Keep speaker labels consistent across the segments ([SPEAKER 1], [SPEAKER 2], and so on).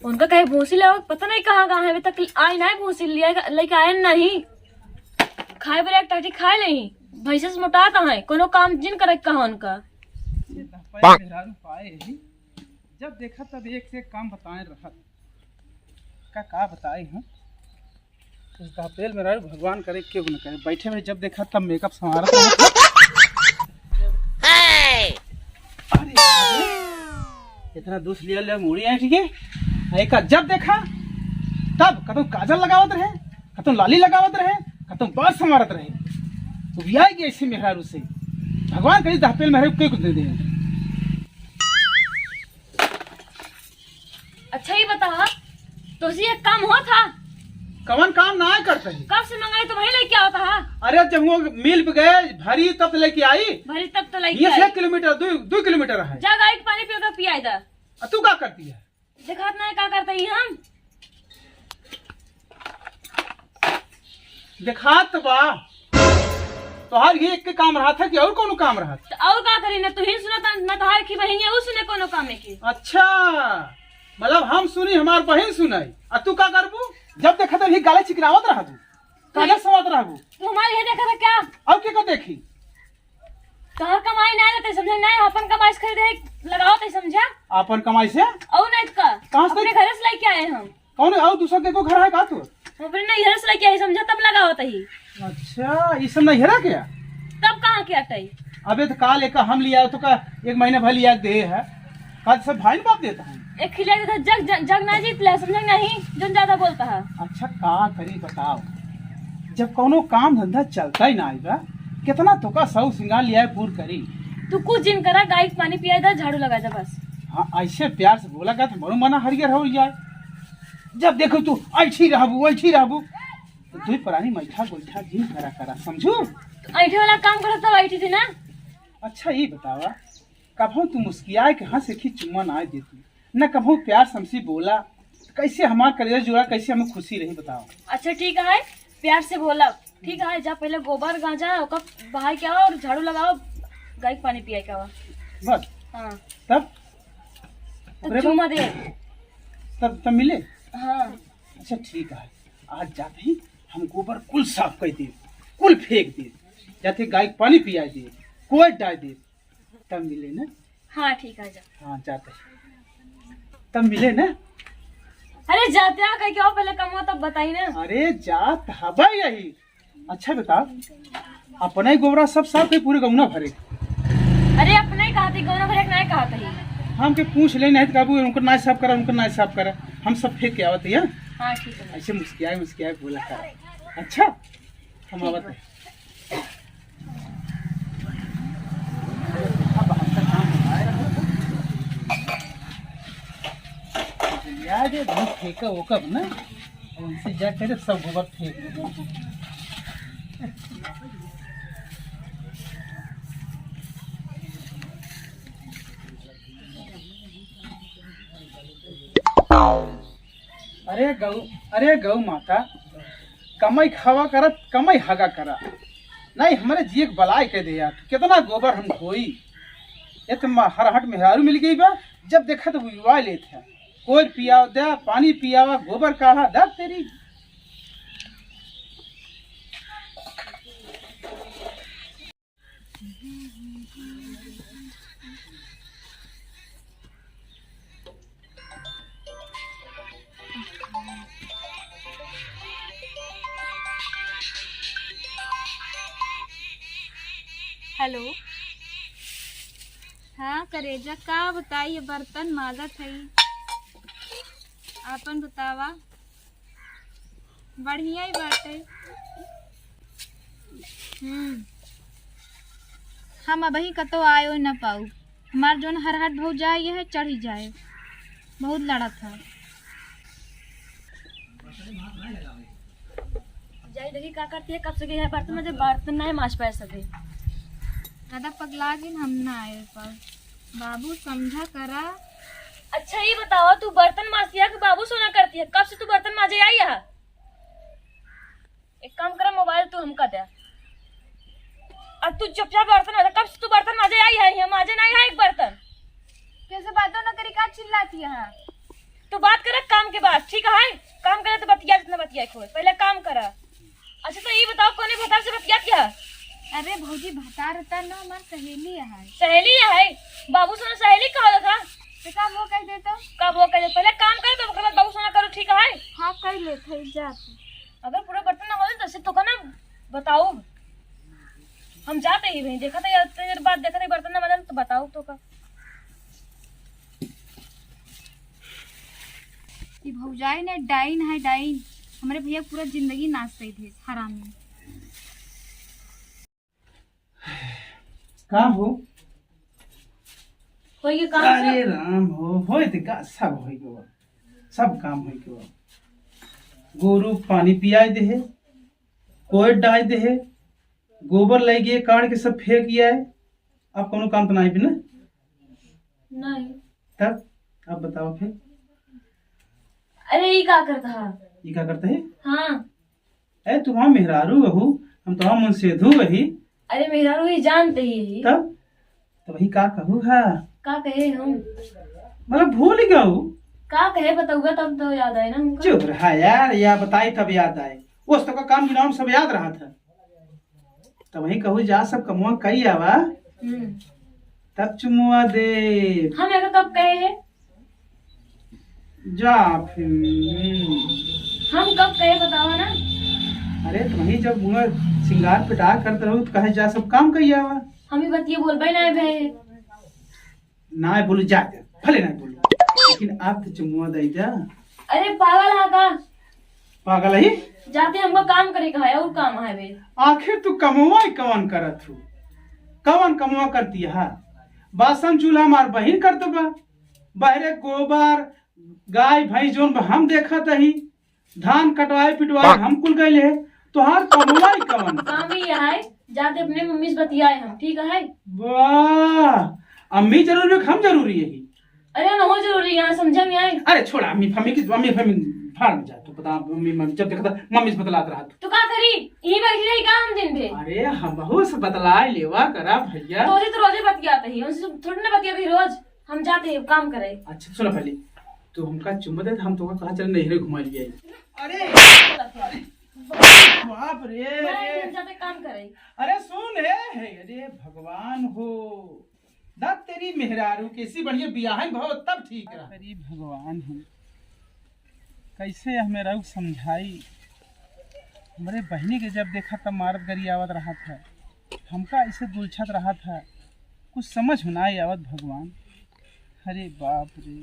[SPEAKER 1] उनका कहीं भूसी ले पता नहीं कहाँ कहाँ है अभी तक आई नहीं भूसी लिया लेके आए नहीं खाए बड़े टाटी खाए नहीं भैंसे से मोटा कहाँ है कोनो काम जिन करे कहाँ उनका
[SPEAKER 2] पाए ही जब देखा तब एक से एक काम बताए रहा का बताए हैं उस दापेल में भगवान करे क्यों न करे बैठे में जब देखा तब मेकअप संवारा अरे इतना दूस लिया लिया मुड़ी है ठीक है एक जब देखा तब कतों काजल लगावत रहे कतों लाली लगावत रहे कतों बाल संवारत रहे तो भी आएगी ऐसे मेहरारू से भगवान कहीं दापेल मेहरारू क्यों दे दे।
[SPEAKER 1] अच्छा ही बता तो एक काम हुआ था
[SPEAKER 2] कवन काम ना करते है
[SPEAKER 1] कब से मंगाई तो वही लेके आता है।
[SPEAKER 2] अरे जब वो मिल पे गए भरी तब लेके आई
[SPEAKER 1] भरी तब तो लेके
[SPEAKER 2] ये 1 किलोमीटर 2 किलोमीटर है
[SPEAKER 1] जा गाय के पानी पियो पिया इधर
[SPEAKER 2] तू क्या करती है
[SPEAKER 1] दिखात नहीं क्या करते ही हम
[SPEAKER 2] दिखात बा तो हर ये एक काम रहा था कि और कौन काम रहा था
[SPEAKER 1] तो और का करी ना तू ही सुना था ना तो हर की बहन है उसने कोनो काम में की।
[SPEAKER 2] अच्छा मतलब हम सुनी हमार बहन सुनाई और तू क्या करबू जब देखा तभी गाले चिकनावत रहा तू कागज समात रहबू
[SPEAKER 1] तू हमारे ये देखा था क्या
[SPEAKER 2] और क्या को देखी
[SPEAKER 1] तोहर कमाई नहीं रहते समझे नहीं अपन कमाई से खरीदे लगाओ तो समझा
[SPEAKER 2] अपन कमाई से
[SPEAKER 1] और नहीं का
[SPEAKER 2] कहां से
[SPEAKER 1] अपने घर से लेके आए हम
[SPEAKER 2] कौन और दूसरा के को घर है का तू
[SPEAKER 1] अपने नहीं घर से लेके आए समझा तब लगाओ ही।
[SPEAKER 2] अच्छा ये सब नहीं हेरा क्या
[SPEAKER 1] तब कहाँ के अटई
[SPEAKER 2] अबे तो काल एक हम लिया तो का 1 महीना भर लिया दे है कल सब भाई बाप देता है
[SPEAKER 1] एक खिला था जग ना जीत ले समझ नहीं जो ज्यादा बोलता है।
[SPEAKER 2] अच्छा का करी बताओ जब कोनो काम धंधा चलता ही ना आएगा कितना तो का सौ सिंगार लिया है पूर करी
[SPEAKER 1] तू कुछ जिन करा गाय के पानी पिया इधर झाड़ू लगा जा बस।
[SPEAKER 2] हाँ ऐसे प्यार से बोला का तो बड़ो मना हरियर हो जाए जब देखो तू ऐठी रहबू तो तू पुरानी मैठा गोईठा जिन करा समझू
[SPEAKER 1] ऐठे वाला काम करता तो ऐठी थी ना।
[SPEAKER 2] अच्छा ये बतावा कभू तू मुस्कियाए के हंस खी चुम्मा ना देती न कभू प्यार समसी बोला कैसे हमारा करियर जुड़ा कैसे हमें खुशी रही बताओ।
[SPEAKER 1] अच्छा ठीक है प्यार से बोला ठीक है जा पहले गोबर गांजा बहाई के आओ और झाड़ू लगाओ गाय के पानी पिया के आओ
[SPEAKER 2] बस।
[SPEAKER 1] हाँ
[SPEAKER 2] तब
[SPEAKER 1] तो चुम्मा दे
[SPEAKER 2] तब मिले।
[SPEAKER 1] हाँ
[SPEAKER 2] अच्छा ठीक है आज जाते ही हम गोबर कुल साफ कर दे कुल फेंक दे जाते गाय के पानी पिया दे कोई डाल दे तब मिले ना।
[SPEAKER 1] हाँ ठीक है जा।
[SPEAKER 2] हाँ जाते तब मिले ना।
[SPEAKER 1] अरे जाते आ क्या पहले कम हो तब बताई ना।
[SPEAKER 2] अरे जात हवा यही। अच्छा बताओ अपना ही गोबरा सब साफ के पूरे गौना भरे।
[SPEAKER 1] अरे अपना ही कहा थी गौना भरे नहीं कहा था
[SPEAKER 2] हम के पूछ ले नहीं काबू उनको ना साफ करा उनको ना साफ करा हम सब फेंक के आवत है।
[SPEAKER 1] हाँ ठीक है
[SPEAKER 2] ऐसे मुस्कियाए बोला कर। अच्छा हम आवत है याद है धूप फेंका वो कब ना उनसे जा कर सब गोबर फेंक अरे गौ माता कमाई खावा करत कमाई हगा करा नहीं हमारे जिए बलाई कह दे यार कितना गोबर हम धोई ये तो हरहट मेहरारू मिल गई बा जब देखा तो विवाह लेते हैं कोई पिया दे पानी पियावा गोबर काढ़ा दब तेरी।
[SPEAKER 3] हेलो हाँ करेजा का बताइए बर्तन माजत है आपन बतावा बढ़िया ही बाटे। हम अभी कतो आयो न पाऊ हमार जोन हरहट बहुत जाए है चढ़ी जाए बहुत लड़ा था
[SPEAKER 1] जाई देखी क्या करती है कब से गई है बर्तन में जब बर्तन नहीं माश पैर सके
[SPEAKER 3] दादा पगला गिन हम ना आए पाऊ बाबू समझा करा।
[SPEAKER 1] अच्छा ये बताओ तू बर्तन माजती है कि बाबू सोना करती है कब से तू बर्तन माजे आई है। एक काम करा मोबाइल तू हमका दे और तू चुपचाप बर्तन माजे कब से तू बर्तन माजे आई है माजे नहीं है एक बर्तन
[SPEAKER 3] कैसे बातों न करी का चिल्लाती है
[SPEAKER 1] तो बात कर काम के बाद, ठीक है? काम करे तो बतिया जितना बतिया खोए, पहले काम करा। अच्छा तो ये बताओ कौन भतार से बतिया क्या?
[SPEAKER 3] अरे भौजी भतार उतार ना हमार सहेली है।
[SPEAKER 1] सहेली है? बाबू सोना सहेली कहा था?
[SPEAKER 3] तो का वो कह देता?
[SPEAKER 1] कब वो कहे पहले काम करे तो ओकरे बाद बाबू सोना करो, ठीक है?
[SPEAKER 3] हाँ कर लेते जा।
[SPEAKER 1] अगर पूरा बर्तन ना बोले तो सिर्फ तो ना बताओ, हम जाते ही भाई देखा था इतनी देर बाद, देखा था बर्तन ना बदल तो बताओ तो का।
[SPEAKER 3] ये भौजाई ने डाइन है, डाइन। हमारे भैया पूरा जिंदगी नाचते थे हरामी।
[SPEAKER 2] का हो?
[SPEAKER 1] कोई ये काम
[SPEAKER 2] अरे
[SPEAKER 1] से
[SPEAKER 2] राम हो ते का सब होई गो, सब काम होई गो। गोरू पानी पियाए दे है, कोई डाल दे है, गोबर ले गए काट के सब फेंक गया है। अब कोनो काम तो नहीं भी ना?
[SPEAKER 1] नहीं।
[SPEAKER 2] तब अब बताओ फिर।
[SPEAKER 1] अरे ये क्या करता है?
[SPEAKER 2] ये क्या करते है?
[SPEAKER 1] हाँ।
[SPEAKER 2] ए तुम्हारा मेहरारू बहू, हम तो मन से धू वही।
[SPEAKER 1] अरे मेरा ही जानते ही।
[SPEAKER 2] तब तो वही का कहू है?
[SPEAKER 1] का कहे हम?
[SPEAKER 2] मतलब भूल गऊ।
[SPEAKER 1] का कहे बताऊंगा तब तो याद आए ना हमको।
[SPEAKER 2] चुप रहा यार, या बताई तब याद आए। उस तो का काम गिनाम सब याद रहा था। तो वही कहू जा सब कमुआ कई आवा तब चुमुआ दे।
[SPEAKER 1] हम यहाँ कब कहे हैं?
[SPEAKER 2] जा फिर।
[SPEAKER 1] हम कब कहे बताओ ना।
[SPEAKER 2] अरे तो वही जब मुँह सिंगार पिटा करते रहो तो कहे जा सब काम कई आवा।
[SPEAKER 1] हम ही बतिए बोल पाए ना भे।
[SPEAKER 2] ना बोलू जा भले ना बोलू, लेकिन आप तो चुमुआ दे जा।
[SPEAKER 1] अरे पागल है का?
[SPEAKER 2] पागल ही
[SPEAKER 1] जाते हमको काम करे का है और काम है बे।
[SPEAKER 2] आखिर तू कमुआ ही कवन करत हूँ? कवन कमुआ करती है? बासन चूल्हा मार बहिन कर दो बा, बहरे गोबर गाय भैंस जोन हम देखत ही, धान कटवाए पिटवाए हम कुल गए है। तुहार कमुआ ही कवन?
[SPEAKER 1] काम ही है, जाते अपने मम्मी से बतियाए हम, ठीक है?
[SPEAKER 2] वाह, अम्मी जरूरी है, हम जरूरी है ही।
[SPEAKER 1] अरे ना हो जरूरी यहाँ समझा में आए।
[SPEAKER 2] अरे छोड़ा अम्मी फम्मी की, अम्मी फम्मी फाड़ में जा तू बता। मम्मी मम्मी जब देखा था मम्मी से बतलात रहा
[SPEAKER 1] तो का करी? यही बैठी रही का हम दिन भे।
[SPEAKER 2] अरे हम बहुत से बतलाए लेवा करा भैया।
[SPEAKER 1] तो रोजे बतियाते ही, उनसे थोड़ी ना बतियाते रोज। हम जाते हैं काम करे।
[SPEAKER 2] अच्छा सुनो पहले तो हमका चुम्मा दे, हम तो कहा चल नहरे घुमा लिए। अरे बाप रे,
[SPEAKER 1] जाते काम करे।
[SPEAKER 2] अरे सुन है अरे भगवान हो, दब तेरी मेहरारू कैसी बढ़िया बियाह भाव तब ठीक रहा। अरे भगवान हो, कैसे हमें रऊ समझाई। हमारे बहनी के जब देखा तब मारत गरी आवत रहा था, हमका ऐसे दुलछत रहा था, कुछ समझ होना ही आवत भगवान। अरे बाप रे।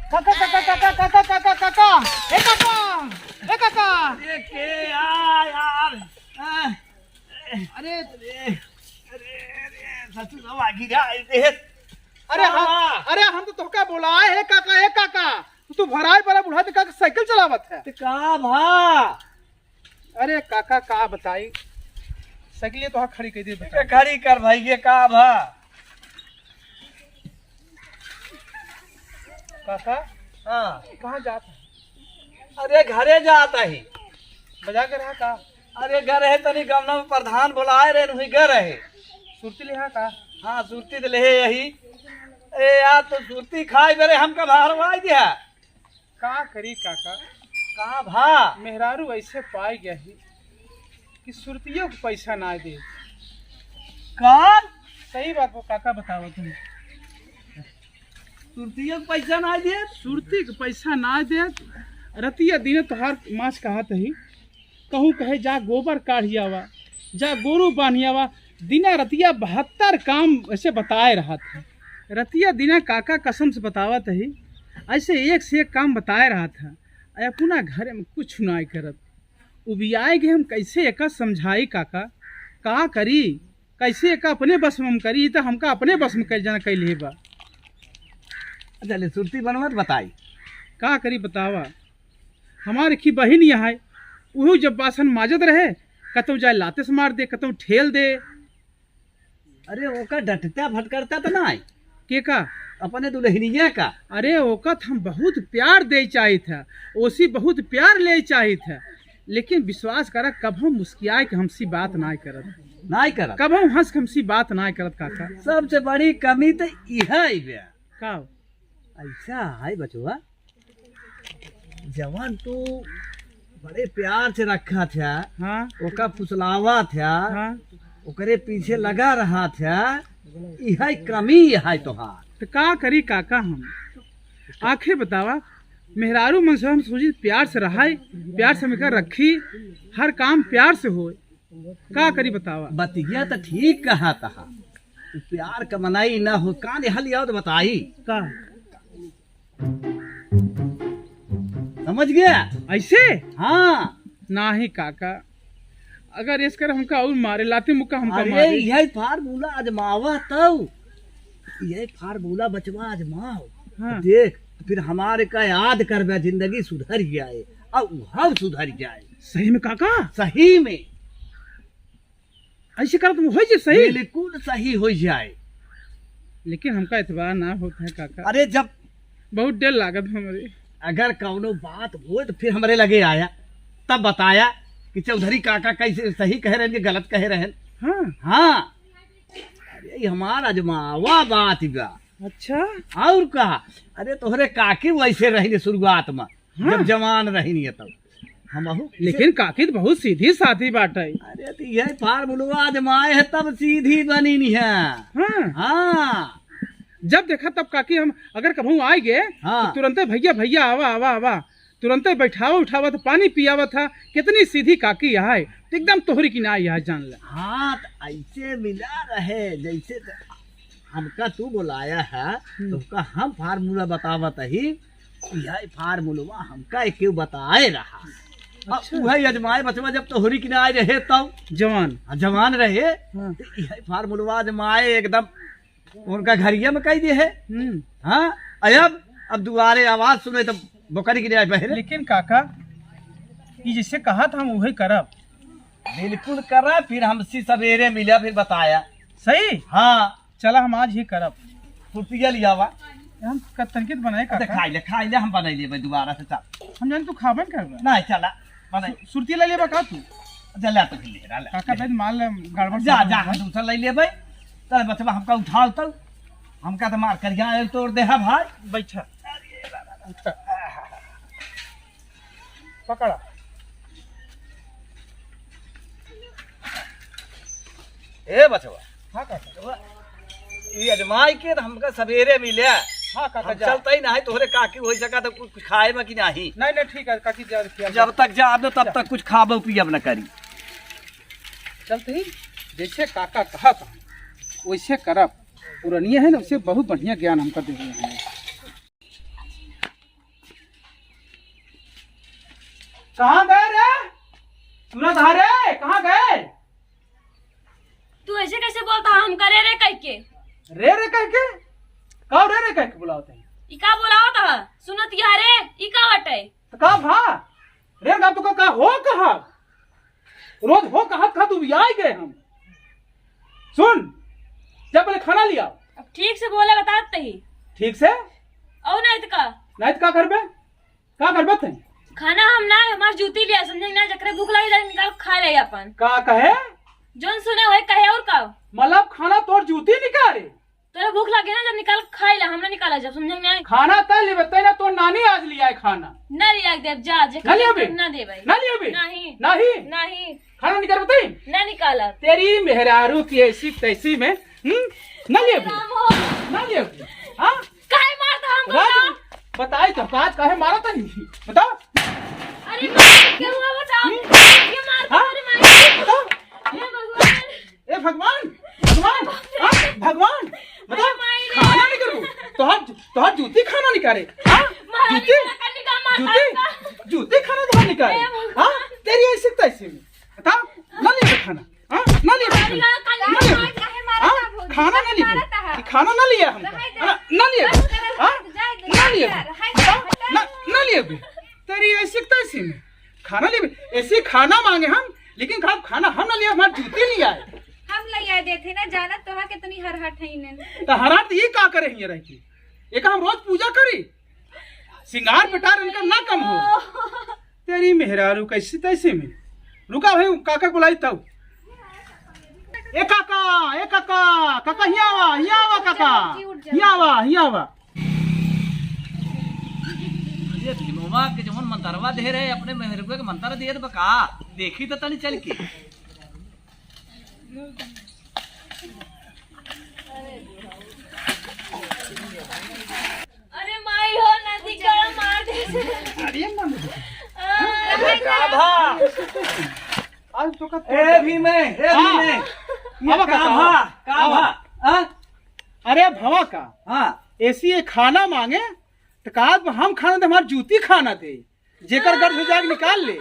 [SPEAKER 2] काका काका काका काका काका काका ए काका ए काका ये के यार अरे ससुर सब आगी जा अरे हम तो तोका बोलाए है काका। ए काका तू भराए बड़ा बुढ़ा तो काका साइकिल चलावत है का भा? अरे काका का बताई, साइकिल तो खड़ी कर दे बता।
[SPEAKER 4] खड़ी कर भाई ये का भा?
[SPEAKER 2] काका
[SPEAKER 4] हाँ
[SPEAKER 2] कहाँ जाता है?
[SPEAKER 4] अरे घरे जाता ही।
[SPEAKER 2] बजा के रहा का?
[SPEAKER 4] अरे घर है तनी गमना में प्रधान बुलाए रहे नहीं घर है।
[SPEAKER 2] सुरती लिहा का?
[SPEAKER 4] हाँ सुरती तो ले यही। ए यार तो सुरती खाए मेरे हमका भारवाई दिया।
[SPEAKER 2] का करी काका,
[SPEAKER 4] कहाँ भा?
[SPEAKER 2] मेहरारू ऐसे पाई गया ही कि सुरतियों को पैसा ना दे।
[SPEAKER 4] कौन?
[SPEAKER 2] सही बात वो काका बताओ तुम।
[SPEAKER 4] सुरतियों को पैसा ना दिए?
[SPEAKER 2] सुरती के पैसा ना दे, रतिया दिन तोहार माछ कहत ही, कहूँ कहे जा गोबर काढ़ियावा, जा गोरू बान्हियावा, दिना रतिया 72 काम ऐसे बताए रहा था। रतिया दिना काका कसम से बतावत ही, ऐसे एक से एक काम बताए रहा था। अपना घर में कुछ ना करत, उबियाए गए हम कैसे एक समझाई काका, का करी कैसे एक अपने बस में हम करी, तो हमका अपने बस में कल जाना कैले बा।
[SPEAKER 4] चले सुरती बनवत बताई
[SPEAKER 2] का करी बतावा। हमारे की बहन यहाँ है, वही जब बासन माजत रहे, कतौ जाए लाते से मार दे, कतौ ठेल दे।
[SPEAKER 4] अरे ओका डटता भटकरता तो ना
[SPEAKER 2] के का?
[SPEAKER 4] अपने दुल्हनिया का।
[SPEAKER 2] अरे ओकत हम बहुत प्यार दे चाहिए था, ओसी बहुत प्यार ले चाहिए था, लेकिन विश्वास करा कब हम मुस्कियाए के हमसी बात ना करत,
[SPEAKER 4] नहीं कर
[SPEAKER 2] कब हम हंस के हमसी बात ना करत काका।
[SPEAKER 4] सबसे बड़ी कमी तो यह बे
[SPEAKER 2] का
[SPEAKER 4] ऐसा है बचवा, जवान तो बड़े प्यार से रखा था,
[SPEAKER 2] हाँ
[SPEAKER 4] ओका फुसलावा था,
[SPEAKER 2] हाँ
[SPEAKER 4] ओकरे पीछे लगा रहा था, यह कमी है तोहार।
[SPEAKER 2] तो का करी काका हम आखिर बतावा, मेहरारू मन से हम सोची प्यार से रहा, प्यार से मिलकर रखी, हर काम प्यार से हो, का करी बतावा।
[SPEAKER 4] बतिया तो ठीक कहा था, प्यार का मनाई ना हो कान हल आओ तो बताई
[SPEAKER 2] का
[SPEAKER 4] समझ गया
[SPEAKER 2] ऐसे
[SPEAKER 4] हाँ।
[SPEAKER 2] ना ही काका, अगर इस कर हमका और मारे लाते मुक्का हमका
[SPEAKER 4] अरे
[SPEAKER 2] मारे।
[SPEAKER 4] यही फार्मूला आजमावा तब, यही फार्मूला बचवा आजमाओ,
[SPEAKER 2] हाँ।
[SPEAKER 4] देख फिर हमारे का याद कर बे, जिंदगी सुधर जाए और हम सुधर जाए।
[SPEAKER 2] सही में काका,
[SPEAKER 4] सही में
[SPEAKER 2] ऐसे कर तुम हो जे सही,
[SPEAKER 4] बिल्कुल सही हो जाए।
[SPEAKER 2] लेकिन हमका इतबार ना होता है काका,
[SPEAKER 4] अरे जब
[SPEAKER 2] बहुत डर लागत हमारे।
[SPEAKER 4] अगर कौनो बात हो तो फिर हमारे लगे आया, तब बताया कि चौधरी काका कैसे सही कह रहे हैं कि गलत कह रहे हैं।
[SPEAKER 2] हाँ
[SPEAKER 4] हाँ अरे हमारा अजमावा बात बा।
[SPEAKER 2] अच्छा
[SPEAKER 4] और कहा, अरे तोहरे काकी वैसे रही शुरुआत में,
[SPEAKER 2] हाँ।
[SPEAKER 4] जब जवान रही तब हम,
[SPEAKER 2] लेकिन काकी तो बहुत सीधी साधी बात है।
[SPEAKER 4] अरे तो यह फार्मूला आजमाए है तब सीधी बनी नहीं है।
[SPEAKER 2] हाँ
[SPEAKER 4] हाँ
[SPEAKER 2] जब देखा तब काकी हम अगर कभी आए गए
[SPEAKER 4] हाँ।
[SPEAKER 2] तो तुरंत भैया भैया आवा आवा आवा, तुरंत बैठावा उठावा था, पानी पियावा था। कितनी सीधी काकी है, एकदम तोहरी की ना यह जान ले।
[SPEAKER 4] हाँ तो ऐसे मिला रहे जैसे हमका तू बुलाया है तो उसका हम फार्मूला बतावत ही, यह फार्मूला हमका एक बताए रहा।
[SPEAKER 2] अच्छा।
[SPEAKER 4] वही अजमाए बचवा जब तोहरी की ना रहे तब
[SPEAKER 2] जवान
[SPEAKER 4] जवान रहे,
[SPEAKER 2] हाँ।
[SPEAKER 4] तो यह फार्मूला अजमाए एकदम उनका घरिया में कह दिए है। हाँ अब दुआरे आवाज सुने तो बोकरी की जाए पहले।
[SPEAKER 2] लेकिन काका ये जिससे कहा था हम वही करब।
[SPEAKER 4] बिल्कुल करा, फिर हमसे सवेरे मिला फिर बताया।
[SPEAKER 2] सही
[SPEAKER 4] हाँ
[SPEAKER 2] चला हम आज ही करब।
[SPEAKER 4] कुर्तिया लिया हुआ
[SPEAKER 2] हम तनकित बनाए काका,
[SPEAKER 4] खाई ले हम बना ले दोबारा से। चल
[SPEAKER 2] हम जान तू खाबन करबा
[SPEAKER 4] नहीं चला बना
[SPEAKER 2] सुरती ले लेबा का तू
[SPEAKER 4] चल तो फिर ले रहा
[SPEAKER 2] काका भाई माल गड़बड़
[SPEAKER 4] जा जा हम दूसरा ले ले भाई। चल बचवा हमका उठाओ तब, हमका तो मार कर यहाँ तोड़ दे है भाई।
[SPEAKER 2] बैठा पकड़ा।
[SPEAKER 4] ए बचवा
[SPEAKER 2] हाँ काका,
[SPEAKER 4] ये अजमाई के हमका सवेरे मिले।
[SPEAKER 2] हाँ काका जा।
[SPEAKER 4] चलता ही नहीं तोहरे काकी हो सका तो कुछ खाए में कि नहीं।
[SPEAKER 2] नहीं ठीक है काकी जा रखिए।
[SPEAKER 4] जब तक जाब तब तक कुछ खाबो पियब न करी।
[SPEAKER 2] चलते ही जैसे काका कहा था वैसे करब। पुरानिया है ना, उसे बहुत बढ़िया ज्ञान हमका दे दिए हैं। कहाँ गए रे सूरधारे, कहाँ गए?
[SPEAKER 1] तू ऐसे कैसे बोलता है? हम करे रे कह के
[SPEAKER 2] रे कह के कब रे कह के बुलाते हैं?
[SPEAKER 1] ई का बोलावत है? सुनत या रे ई का हटे?
[SPEAKER 2] तो कहा भा रे का, तो का हो कहा रोज हो कहा था तू आई गए हम। सुन जब बोले खाना लिया
[SPEAKER 1] अब ठीक से बोले बताते ही
[SPEAKER 2] ठीक से,
[SPEAKER 1] और नहीं तो का
[SPEAKER 2] नहीं तो का करबे थे?
[SPEAKER 1] खाना हम ना हमार जूती लिया समझे ना, जकरे भूख लगी जाए निकाल खा ले अपन।
[SPEAKER 2] का कहे
[SPEAKER 1] जोन सुने वही कहे और का
[SPEAKER 2] मतलब खाना तोर जूती निकाले?
[SPEAKER 1] तोरे भूख लगे ना जब निकाल खाई ले, हमने निकाला जब समझे ना।
[SPEAKER 2] खाना तय लेबे ना, तो नानी आज लिया है खाना।
[SPEAKER 1] ना लिया देव जा जे
[SPEAKER 2] ना लिया बे?
[SPEAKER 1] ना दे भाई
[SPEAKER 2] ना लिया बे?
[SPEAKER 1] नहीं
[SPEAKER 2] नहीं
[SPEAKER 1] नहीं
[SPEAKER 2] खाना निकाल बताई
[SPEAKER 1] ना निकाला।
[SPEAKER 2] तेरी मेहरारू की ऐसी तैसी में ना लिया बे?
[SPEAKER 1] राम हो
[SPEAKER 2] ना लिया बे? हाँ
[SPEAKER 1] काहे मारता हमको
[SPEAKER 2] राज
[SPEAKER 1] ना?
[SPEAKER 2] बताई तो काज काहे मारा था नहीं बताओ।
[SPEAKER 1] अरे मार क्या हुआ बताओ? ये मारता
[SPEAKER 2] हाँ?
[SPEAKER 1] अरे मार
[SPEAKER 2] बताओ
[SPEAKER 1] हे भगवान
[SPEAKER 2] ए भगवान भगवान हाँ? भगवान बताओ खाना नहीं करूँ तोहर जूती खाना निकाले? हाँ जूती खाना तो निकाले? हाँ तेरी ऐसी तैसी में बताओ ना लिया खाना? हाँ ना लिया खाना ना लिया खाना ना लिया हम ना लिया ना लिया ना लिया तेरी ऐसी तैसी में खाना लिया ऐसे खाना मांगे हम, लेकिन खाना हम ना लिया, हमारी जूती नहीं आए।
[SPEAKER 3] हम लैया देथे ना जाना तोहा कितनी हरहट है इन्हें।
[SPEAKER 2] तो हरात ये का करे हिया रह के एक हम रोज पूजा करी, सिंगार पिटार इनका ना कम हो। तेरी मेहरारू कैसे तैसे में। रुका भाई, काका बुलाई तब। ए काका, ए काका, काका हिया आवा काका, हिया आवा।
[SPEAKER 4] ये भीमोमा के जवन मंतरवा दे रहे अपने मेहरबे के मंतर दे बका देखी तो तनी चल के।
[SPEAKER 1] अरे माई हो नदी का मार दे।
[SPEAKER 2] अरे आज तो का
[SPEAKER 4] ए भीमे,
[SPEAKER 2] आवा काका, अरे भवा का
[SPEAKER 4] हाँ
[SPEAKER 2] ऐसी ये खाना मांगे तो कहा हम खाना थे, हमारी जूती खाना थे, जेकर गर्द हो जाए निकाल ले।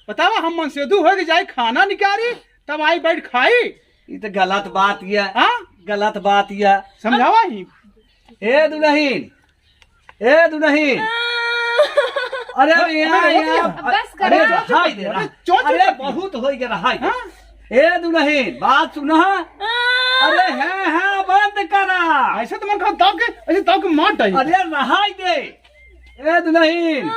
[SPEAKER 2] बतावा हम मनसेदू हो जाए खाना निकाली तब आई बैठ खाई।
[SPEAKER 4] ये तो गलत बात ये,
[SPEAKER 2] हाँ
[SPEAKER 4] गलत बात ये।
[SPEAKER 2] समझावा ही।
[SPEAKER 4] ए दुल्हीन, ए दुल्हीन, अरे
[SPEAKER 3] बस करो।
[SPEAKER 4] अरे रहाई दे रहा, अरे बहुत हो गया रहाई। ए दुल्हीन बात सुना, अरे है बंद करा।
[SPEAKER 2] ऐसे तो मन खा दाव के, ऐसे दाव के मार डाली।
[SPEAKER 4] अरे रहाई दे ए दुल्हीन,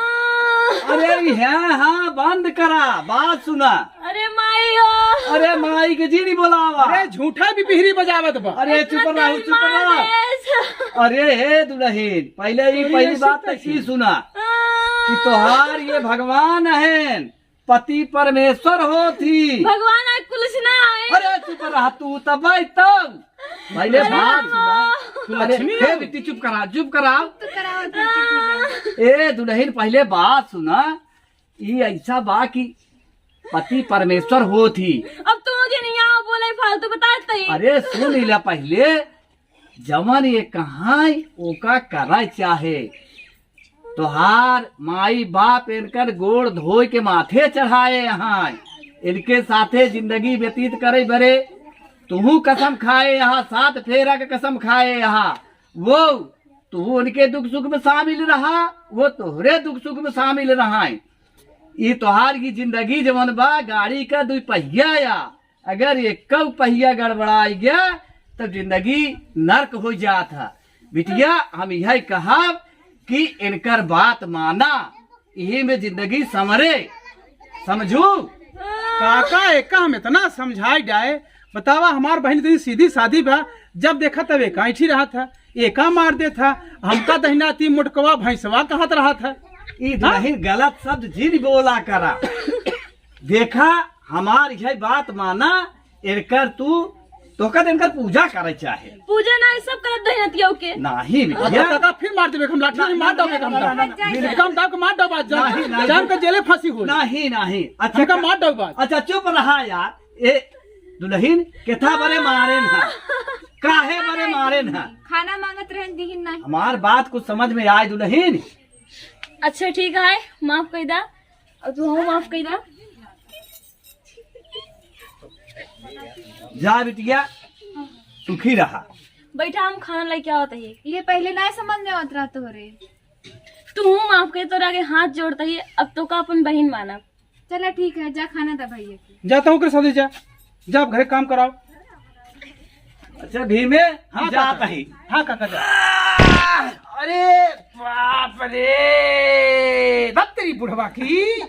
[SPEAKER 4] अरे हाँ बंद करा, बात सुना।
[SPEAKER 1] अरे माई हो।
[SPEAKER 4] अरे माई के जी नहीं बोलावा।
[SPEAKER 2] अरे झूठा भी बिहरी बजावत बा।
[SPEAKER 4] अरे चुप रहो। अरे हे दुल्हीन, पहली बात तो की सुना कि तोहार ये भगवान है, पति परमेश्वर होती।
[SPEAKER 1] भगवान आज कुछ ना आए।
[SPEAKER 4] अरे चुप रहा तू तब तब पहले बात सुना। अरे हे बेटी चुप करा, चुप करा। ए दुल्हीन पहले बात सुना, ये ऐसा बा कि पति परमेश्वर होती।
[SPEAKER 1] अब तो मुझे नहीं आओ बोले फालतू बताते ही।
[SPEAKER 4] अरे सुन लिया पहले, जमन ये कहाँ ओका करा चाहे। तोहार माई बाप इनकर गोड़ धोए के माथे चढ़ाए, यहाँ इनके साथे जिंदगी व्यतीत करे बरे। तू कसम खाए यहाँ, 7 फेरा के कसम खाए यहाँ। वो तू उनके दुख सुख में शामिल रहा, वो तोहरे दुख सुख में शामिल रहा। ये तोहार की जिंदगी जवन बा गाड़ी का 2 पहिया या, अगर 1 पहिया गड़बड़ा गया तो जिंदगी नर्क हो जाता। बिटिया हम यह कहा कि इनकर बात माना, यही में जिंदगी समरे, समझू।
[SPEAKER 2] काका एक हम इतना समझाई जाए। बतावा हमार बहन इतनी सीधी सादी बा, जब देखा तब एक ऐठी रहा था, एका मार दे था, हमका दहिना ती मुटकवा भैंसवा कहत रहा था।
[SPEAKER 4] नहीं गलत शब्द जिन बोला करा। देखा हमार यह बात माना, इनकर तू तो कद इनकर पूजा करे चाहे।
[SPEAKER 1] पूजा ना सब करत दहनतियों के।
[SPEAKER 4] नहीं
[SPEAKER 2] अच्छा काका फिर मार देबे, हम लाठी मार दोगे हम दाव के मार दो बात जान के जेले फांसी हो।
[SPEAKER 4] नहीं
[SPEAKER 2] अच्छा का मार दो बात।
[SPEAKER 4] अच्छा चुप रहा यार। ए दुल्हीन केथा बरे मारे ना, काहे बरे मारे ना।
[SPEAKER 3] खाना मांगत रहन दिहिन नहीं।
[SPEAKER 4] हमार बात कुछ समझ में आए दुल्हीन।
[SPEAKER 1] अच्छा ठीक है, माफ कर दा। और तू हो माफ कर दा।
[SPEAKER 4] जा बिटिया सुखी रहा।
[SPEAKER 1] बैठा हम खाना लेके आवत है।
[SPEAKER 3] ये पहले ना समझ में आवत रहा तोरे।
[SPEAKER 1] तू माफ कर, तोरा के हाथ जोड़ता ही। अब तो का अपन बहन माना।
[SPEAKER 3] चला ठीक है, जा खाना दा भैया के।
[SPEAKER 2] जाता हूँ साथ जा घरे काम कराओ।
[SPEAKER 4] अच्छा भीमे हम जाता ही।
[SPEAKER 2] हाँ काका जा। अरे बाप रे, बत्तरी बुढ़वा की।